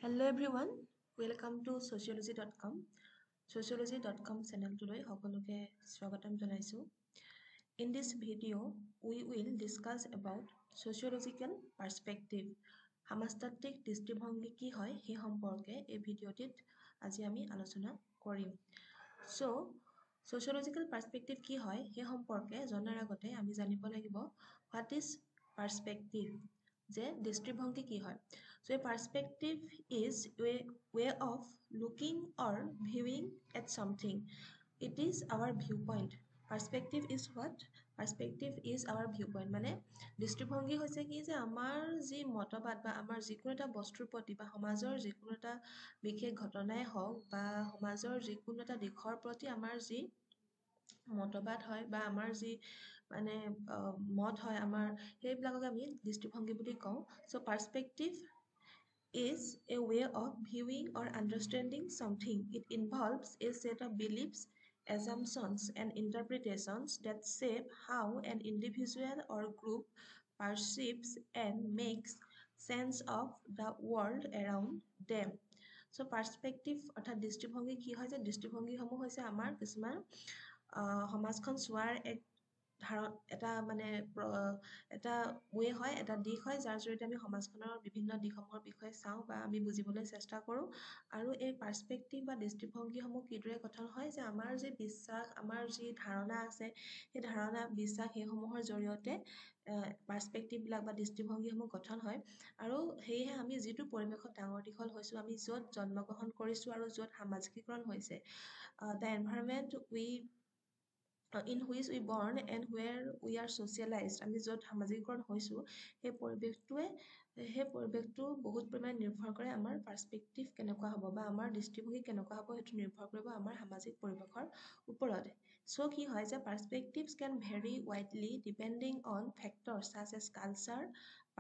Hello everyone, welcome to sociology.com. Sociology.com চেনেলটোলৈ সকলোকে স্বাগতম জনাইছো। In this video, we will discuss about sociological perspective. সমাজতাত্ত্বিক দৃষ্টিভংগী কি হয় সেই সম্পৰ্কে এই ভিডিঅ'টিত আজি আমি আলোচনা কৰিম। So, sociological perspective কি হয় সেই সম্পৰ্কে জনাৰ আগতে আমি জানিব লাগিব what is perspective, যে দৃষ্টিভংগী কি হয়। So a perspective is a way of looking or viewing at something. It is our viewpoint. Perspective is what? Perspective is our viewpoint. মানে দৃষ্টিভংগী হৈছে কি যে আমাৰ যি মতবাদ বা আমাৰ যিকোনো এটা বস্তুৰ প্ৰতি বা সমাজৰ যিকোনো এটা বিশেষ ঘটনাই হওক বা সমাজৰ যিকোনো এটা দিশৰ প্ৰতি আমাৰ যি মতবাদ হয় বা আমাৰ যি মানে মত হয় আমাৰ সেইবিলাকক আমি দৃষ্টিভংগী বুলি কওঁ। So perspective is a way of viewing or understanding something. It involves a set of beliefs, assumptions, and interpretations that shape how an individual or group perceives and makes sense of the world around them. So perspective অৰ্থাৎ দৃষ্টিভংগী কি হয় যে দৃষ্টিভংগীসমূহ হৈছে আমাৰ কিছুমান সমাজখন চোৱাৰ এটা মানে এটা ওয়ে হয়, এটা দিশ হয় যাৰ জৰিয়তে আমি সমাজখনৰ বিভিন্ন দিশসমূহৰ বিষয়ে চাওঁ বা আমি বুজিবলৈ চেষ্টা কৰোঁ। আৰু এই পাৰ্সপেক্টিভ বা দৃষ্টিভংগীসমূহ কিদৰে গঠন হয় যে আমাৰ যি বিশ্বাস, আমাৰ যি ধাৰণা আছে সেই ধাৰণা বিশ্বাস সেইসমূহৰ জৰিয়তে পাৰ্সপেক্টিভবিলাক বা দৃষ্টিভংগীসমূহ গঠন হয়। আৰু সেয়েহে আমি যিটো পৰিৱেশত ডাঙৰ দীঘল হৈছোঁ, আমি য'ত জন্মগ্ৰহণ কৰিছোঁ আৰু য'ত সামাজিকীকৰণ হৈছে, the environment in which we born and where we are socialized, আমি য'ত সামাজিকৰণ হৈছোঁ সেই পৰিৱেশটো বহুত পৰিমাণে নিৰ্ভৰ কৰে আমাৰ পাৰ্সপেক্টিভ কেনেকুৱা হ'ব বা আমাৰ দৃষ্টিভংগী কেনেকুৱা হ'ব, সেইটো নিৰ্ভৰ কৰিব আমাৰ সামাজিক পৰিৱেশৰ ওপৰত। So কি হয় যে পাৰ্সপেক্টিভছ can vary widely depending on factors such as culture,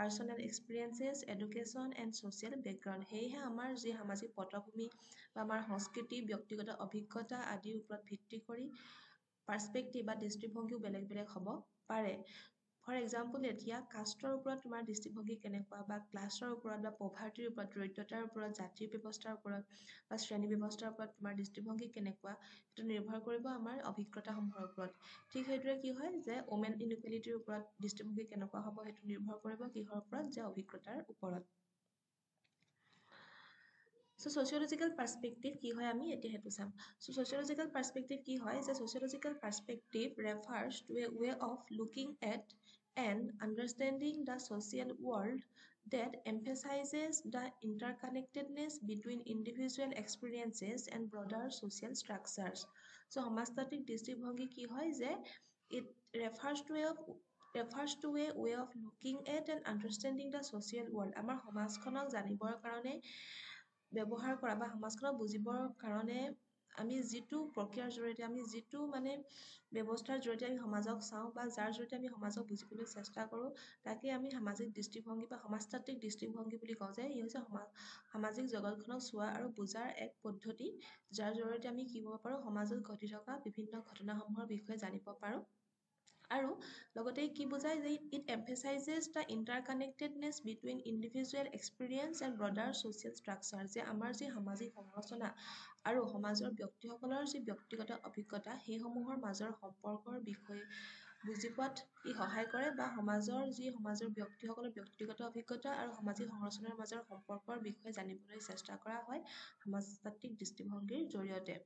personal experiences, education and social background. সেয়েহে আমাৰ যি সামাজিক পটভূমি বা আমাৰ সংস্কৃতি, ব্যক্তিগত অভিজ্ঞতা আদিৰ ওপৰত ভিত্তি কৰি পাৰ্সপেক্টিভ বা দৃষ্টিভংগীও বেলেগ বেলেগ হ'ব পাৰে। ফৰ এক্সাম্পল, এতিয়া কাষ্টৰ ওপৰত তোমাৰ দৃষ্টিভংগী কেনেকুৱা বা ক্লাছৰ ওপৰত বা পভাৰ্টিৰ ওপৰত, দৰিদ্ৰতাৰ ওপৰত, জাতিৰ ব্যৱস্থাৰ ওপৰত বা শ্ৰেণী ব্যৱস্থাৰ ওপৰত তোমাৰ দৃষ্টিভংগী কেনেকুৱা সেইটো নিৰ্ভৰ কৰিব আমাৰ অভিজ্ঞতাসমূহৰ ওপৰত। ঠিক সেইদৰে কি হয় যে ওমেন ইনইকুৱেলিটিৰ ওপৰত দৃষ্টিভংগী কেনেকুৱা হ'ব সেইটো নিৰ্ভৰ কৰিব কিহৰ ওপৰত, যে অভিজ্ঞতাৰ ওপৰত। So sociological perspective কি হয় আমি এতিয়া হেতু চাম। So sociological perspective কি হয় যে sociological perspective refers to a way of looking at and understanding the social world that emphasizes the interconnectedness between individual experiences and broader social structures. So সমাজতাত্ত্বিক দৃষ্টিভংগী কি হয় যে it refers to a way of looking at and understanding the social world. আমাৰ সমাজখনক জানিবৰ কাৰণে ব্যৱহাৰ কৰা বা সমাজখনক বুজিবৰ কাৰণে আমি যিটো প্ৰক্ৰিয়াৰ জৰিয়তে আমি যিটো মানে ব্যৱস্থাৰ জৰিয়তে আমি সমাজক চাওঁ বা যাৰ জৰিয়তে আমি সমাজক বুজিবলৈ চেষ্টা কৰোঁ তাকে আমি সামাজিক দৃষ্টিভংগী বা সমাজতাত্ত্বিক দৃষ্টিভংগী বুলি কওঁ। যে ই হৈছে সামাজিক জগতখনক চোৱা আৰু বুজাৰ এক পদ্ধতি যাৰ জৰিয়তে আমি কি কৰিব পাৰোঁ, সমাজত ঘটি থকা বিভিন্ন ঘটনাসমূহৰ বিষয়ে জানিব পাৰোঁ। আৰু লগতে কি বুজায় যে it emphasizes the interconnectedness between individual experience and broader social structure, যে আমাৰ যি সামাজিক সংৰচনা আৰু সমাজৰ ব্যক্তিসকলৰ যি ব্যক্তিগত অভিজ্ঞতা সেইসমূহৰ মাজৰ সম্পৰ্কৰ বিষয়ে বুজি পোৱাত ই সহায় কৰে বা সমাজৰ ব্যক্তিসকলৰ ব্যক্তিগত অভিজ্ঞতা আৰু সামাজিক সংৰচনাৰ মাজৰ সম্পৰ্কৰ বিষয়ে জানিবলৈ চেষ্টা কৰা হয় সমাজতাত্ত্বিক দৃষ্টিভংগীৰ জৰিয়তে।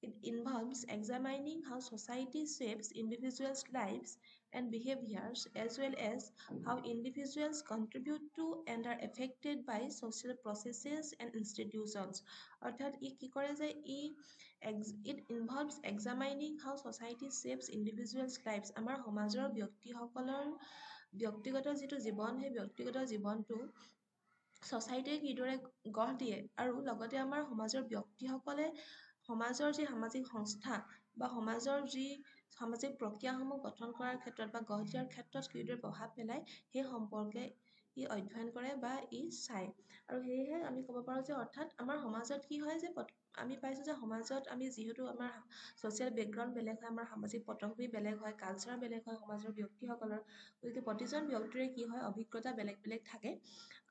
It involves examining how society shapes individuals' lives and behaviors, as well as how individuals contribute to and are affected by social processes and institutions. অৰ্থাৎ ই কি কৰে যে it involves examining how society shapes individuals' lives. আমাৰ সমাজৰ ব্যক্তিসকলৰ ব্যক্তিগত যিটো জীৱন সেই ব্যক্তিগত জীৱনটো ছ'চাইটিয়ে কিদৰে গঢ় দিয়ে আৰু লগতে আমাৰ সমাজৰ ব্যক্তিসকলে সমাজৰ যি সামাজিক সংস্থা বা সমাজৰ যি সামাজিক প্ৰক্ৰিয়াসমূহ গঠন কৰাৰ ক্ষেত্ৰত বা গঢ় দিয়াৰ ক্ষেত্ৰত কিদৰে প্ৰভাৱ পেলায় সেই সম্পৰ্কে ই অধ্যয়ন কৰে বা ই চায়। আৰু সেয়েহে আমি ক'ব পাৰোঁ যে অৰ্থাৎ আমাৰ সমাজত কি হয় যে আমি পাইছোঁ যে সমাজত আমি যিহেতু আমাৰ ছ'চিয়েল বেকগ্ৰাউণ্ড বেলেগ হয়, আমাৰ সামাজিক পটভূমি বেলেগ হয়, কালচাৰ বেলেগ হয় সমাজৰ ব্যক্তিসকলৰ, গতিকে প্ৰতিজন ব্যক্তিৰে কি হয় অভিজ্ঞতা বেলেগ বেলেগ থাকে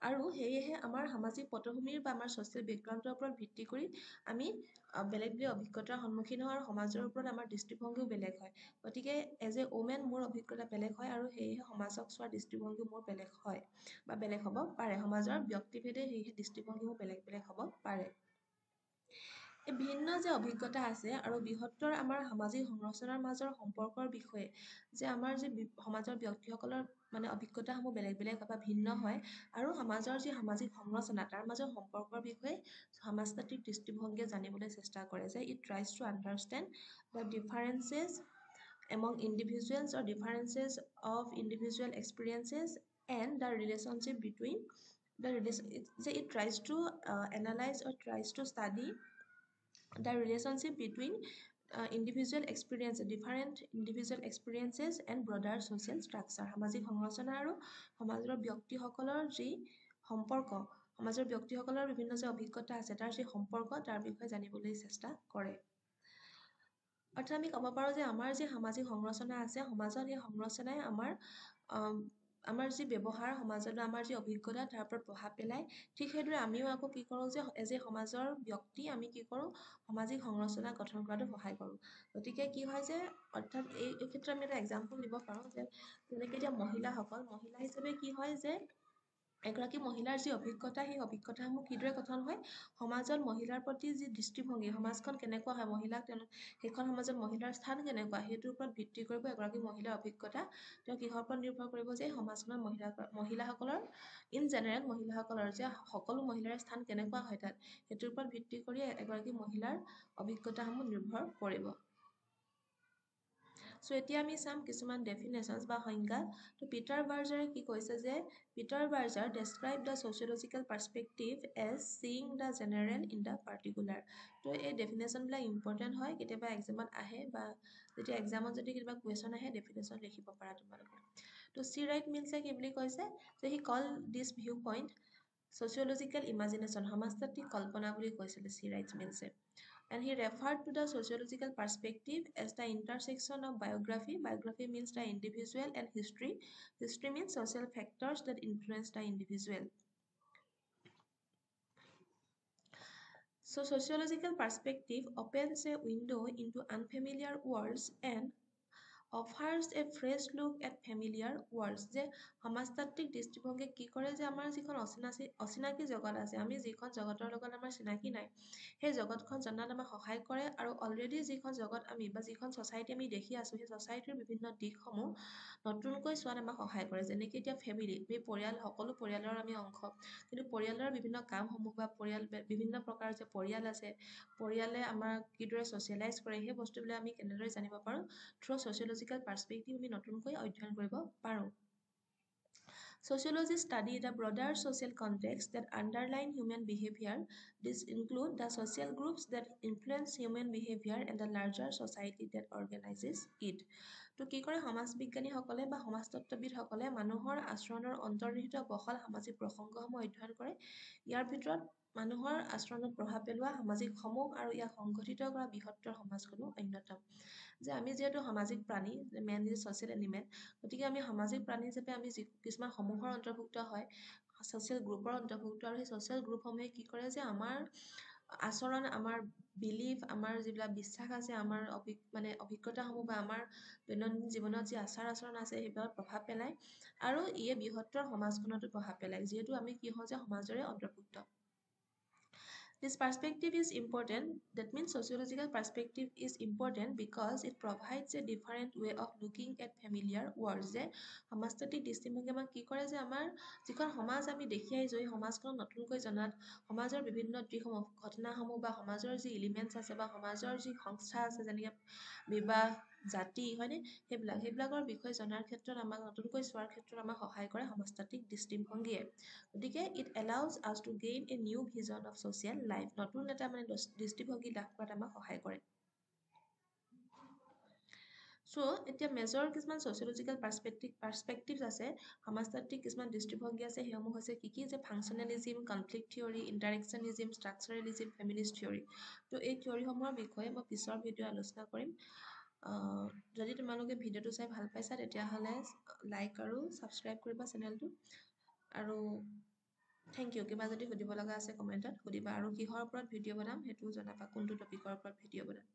আৰু সেয়েহে আমাৰ সামাজিক পটভূমিৰ বা আমাৰ ছ'চিয়েল বেকগ্ৰাউণ্ডৰ ওপৰত ভিত্তি কৰি আমি বেলেগ বেলেগ অভিজ্ঞতাৰ সন্মুখীন হোৱাৰ সমাজৰ ওপৰত আমাৰ দৃষ্টিভংগীও বেলেগ হয় গতিকে এজ এ ওমেন মোৰ অভিজ্ঞতা বেলেগ হয় আৰু সেয়েহে সমাজক চোৱাৰ দৃষ্টিভংগী মোৰ বেলেগ হয় বা বেলেগ হ'ব পাৰে সমাজৰ ব্যক্তিভেদে সেয়েহে দৃষ্টিভংগীও বেলেগ বেলেগ হ'ব পাৰে এই ভিন্ন যে অভিজ্ঞতা আছে আৰু বৃহত্তৰ আমাৰ সামাজিক সংৰচনাৰ মাজৰ সম্পৰ্কৰ বিষয়ে যে আমাৰ যে সমাজৰ ব্যক্তিসকলৰ মানে অভিজ্ঞতাসমূহ বেলেগ বেলেগ বা ভিন্ন হয় আৰু সমাজৰ যি সামাজিক সংৰচনা তাৰ মাজৰ সম্পৰ্কৰ বিষয়ে সমাজতাত্ত্বিক দৃষ্টিভংগীয়ে জানিবলৈ চেষ্টা কৰে যে it tries to understand the differences among individuals or differences of individual experiences and the relationship between it tries to analyze or tries to study the relationship between different individual experiences and broader social structure সামাজিক সংৰচনা আৰু সমাজৰ ব্যক্তিসকলৰ যি সম্পৰ্ক সমাজৰ ব্যক্তিসকলৰ বিভিন্ন যে অভিজ্ঞতা আছে তাৰ যি সম্পৰ্ক তাৰ বিষয়ে জানিবলৈ চেষ্টা কৰে অৰ্থাৎ আমি ক'ব পাৰোঁ যে আমাৰ যি সামাজিক সংৰচনা আছে সমাজত সেই সংৰচনাই আমাৰ যি ব্যৱহাৰ সমাজত আমাৰ যি অভিজ্ঞতা তাৰ ওপৰত প্ৰভাৱ পেলায় ঠিক সেইদৰে আমিও আকৌ কি কৰোঁ যে এজ এ সমাজৰ ব্যক্তি আমি কি কৰোঁ সামাজিক সংৰচনা গঠন কৰাতো সহায় কৰোঁ গতিকে কি হয় যে অৰ্থাৎ এই ক্ষেত্ৰত আমি এটা এক্সাম্পল দিব পাৰোঁ যে যেনেকৈ এতিয়া মহিলা হিচাপে কি হয় যে এগৰাকী মহিলাৰ যি অভিজ্ঞতা সেই অভিজ্ঞতাসমূহ কিদৰে গঠন হয় সমাজত মহিলাৰ প্ৰতি যি দৃষ্টিভংগী সমাজখন কেনেকুৱা হয় মহিলাক সেইখন সমাজত মহিলাৰ স্থান কেনেকুৱা সেইটোৰ ওপৰত ভিত্তি কৰিব এগৰাকী মহিলাৰ অভিজ্ঞতা তেওঁ কিহৰ ওপৰত নিৰ্ভৰ কৰিব যে সমাজখনত মহিলাসকলৰ ইন জেনেৰেল মহিলাসকলৰ যে সকলো মহিলাৰ স্থান কেনেকুৱা হয় তাত সেইটোৰ ওপৰত ভিত্তি কৰি এগৰাকী মহিলাৰ অভিজ্ঞতাসমূহ নিৰ্ভৰ কৰিব সো এতিয়া আমি চাম কিছুমান ডেফিনেশ্যনছ বা সংজ্ঞা তো পিটাৰ বাৰ্জাৰে কি কৈছে যে Peter Berger describe the sociological perspective as seeing the general in the particular তো এই ডেফিনেশ্যনবিলাক ইম্পৰ্টেণ্ট হয় কেতিয়াবা এক্সামত আহে বা যেতিয়া এক্সামত যদি কেতিয়াবা কুৱেশ্যন আহে ডেফিনেশ্যন লিখিব পাৰা তোমালোকে তো চি ৰাইট মিলছে কি বুলি কৈছে যে he call this view point sociological imagination সমাজতাত্ত্বিক কল্পনা বুলি কৈছিলে C Wright Mills and he referred to the sociological perspective as the intersection of biography. Biography means the individual and history. History means social factors that influence the individual. So sociological perspective opens a window into unfamiliar worlds and offers a fresh look at familiar worlds যে সমাজতাত্ত্বিক দৃষ্টিভংগী কি কৰে যে আমাৰ যিখন অচিনাকি জগত আছে আমি যিখন জগতৰ লগত আমাৰ চিনাকি নাই সেই জগতখন জনাত আমাক সহায় কৰে আৰু অলৰেডি যিখন জগত আমি বা যিখন ছ'চাইটি আমি দেখি আছোঁ সেই ছ'চাইটিৰ বিভিন্ন দিশসমূহ নতুনকৈ চোৱাত আমাক সহায় কৰে যেনেকৈ এতিয়া ফেমিলি পৰিয়াল সকলো পৰিয়ালৰ আমি অংশ কিন্তু পৰিয়ালৰ বিভিন্ন কামসমূহ বা বিভিন্ন প্ৰকাৰৰ যে পৰিয়াল আছে পৰিয়ালে আমাক কিদৰে ছ'চিয়েলাইজ কৰে সেই বস্তুবিলাক আমি কেনেদৰে জানিব পাৰোঁ থ্ৰু ছ'চিয়লজিকেল পাৰ্চপেক্টিভ আমি নতুনকৈ অধ্যয়ন কৰিব পাৰোঁ Sociology study the broader social context that underline human behavior. This include the social groups that influence human behavior and the larger society that organizes it. তো কি কৰে সমাজ বিজ্ঞানীসকলে বা সমাজতত্ত্ববিদসকলে মানুহৰ আচৰণৰ অন্তৰ্নিহিত বহল সামাজিক প্ৰসংগসমূহ অধ্যয়ন কৰে ইয়াৰ ভিতৰত মানুহৰ আচৰণত প্ৰভাৱ পেলোৱা সামাজিক সমূহ আৰু ইয়াক সংগঠিত কৰা বৃহত্তৰ সমাজখনো অন্যতম যে আমি যিহেতু সামাজিক প্ৰাণী মেন ইজ ছ'চিয়েল এনিমেল গতিকে আমি সামাজিক প্ৰাণী হিচাপে আমি কিছুমান সমূহৰ অন্তৰ্ভুক্ত হয় ছ'চিয়েল গ্ৰুপৰ অন্তৰ্ভুক্ত আৰু সেই ছ'চিয়েল গ্ৰুপসমূহে কি কৰে যে আমাৰ আচৰণ আমাৰ বিলিফ আমাৰ যিবিলাক বিশ্বাস আছে আমাৰ অভিজ্ঞতাসমূহ বা আমাৰ দৈনন্দিন জীৱনত যি আচাৰ আচৰণ আছে সেইবিলাক প্ৰভাৱ পেলায় আৰু ইয়ে বৃহত্তৰ সমাজখনতো প্ৰভাৱ পেলায় যিহেতু আমি কি হওঁ যে সমাজৰে অন্তৰ্ভুক্ত This perspective is important. That means sociological perspective is important because it provides a different way of looking at familiar worlds. যে সমাজতাত্ত্বিক দৃষ্টিভংগী আমাক কি কৰে যে আমাৰ যিখন সমাজ আমি দেখি আহিছোঁ এই সমাজখন নতুনকৈ জনাত সমাজৰ বিভিন্ন দিশসমূহ ঘটনাসমূহ বা সমাজৰ যি এলিমেণ্টছ আছে বা সমাজৰ যি সংস্থা আছে যেনেকৈ বিবাহ জাতি হয়নে সেইবিলাকৰ বিষয়ে জনাৰ ক্ষেত্ৰত আমাক নতুনকৈ চোৱাৰ ক্ষেত্ৰত আমাক সহায় কৰে সমাজতাত্ত্বিক দৃষ্টিভংগীয়ে গতিকে ইট এলাউজ আছ to gain a new vision of social life নতুন এটা দৃষ্টিভংগী লাভ কৰাত আমাক সহায় কৰে সো এতিয়া মেজৰ কিছুমান ছ'চিয়লজিকেল পাৰ্চপেক্টিভছ আছে সমাজতাত্ত্বিক কিছুমান দৃষ্টিভংগী আছে সেইসমূহ হৈছে কি যে ফাংচনেলিজিম কনফ্লিক্ট থিয়ৰী ইণ্টাৰেকশ্যনিজিম ষ্ট্ৰাকচাৰেলিজিম ফেমিনিষ্ট থিয়ৰী তো এই থিয়ৰীসমূহৰ বিষয়ে মই পিছৰ ভিডিঅ' আলোচনা কৰিম যদি তোমালোকে ভিডিঅ'টো চাই ভাল পাইছা তেতিয়াহ'লে লাইক আৰু ছাবস্ক্ৰাইব কৰিবা চেনেলটো আৰু থেংক ইউ কিবা যদি সুধিব লগা আছে কমেণ্টত সুধিবা আৰু কিহৰ ওপৰত ভিডিঅ' বনাম সেইটোও জনাবা কোনটো টপিকৰ ওপৰত ভিডিঅ' বনাম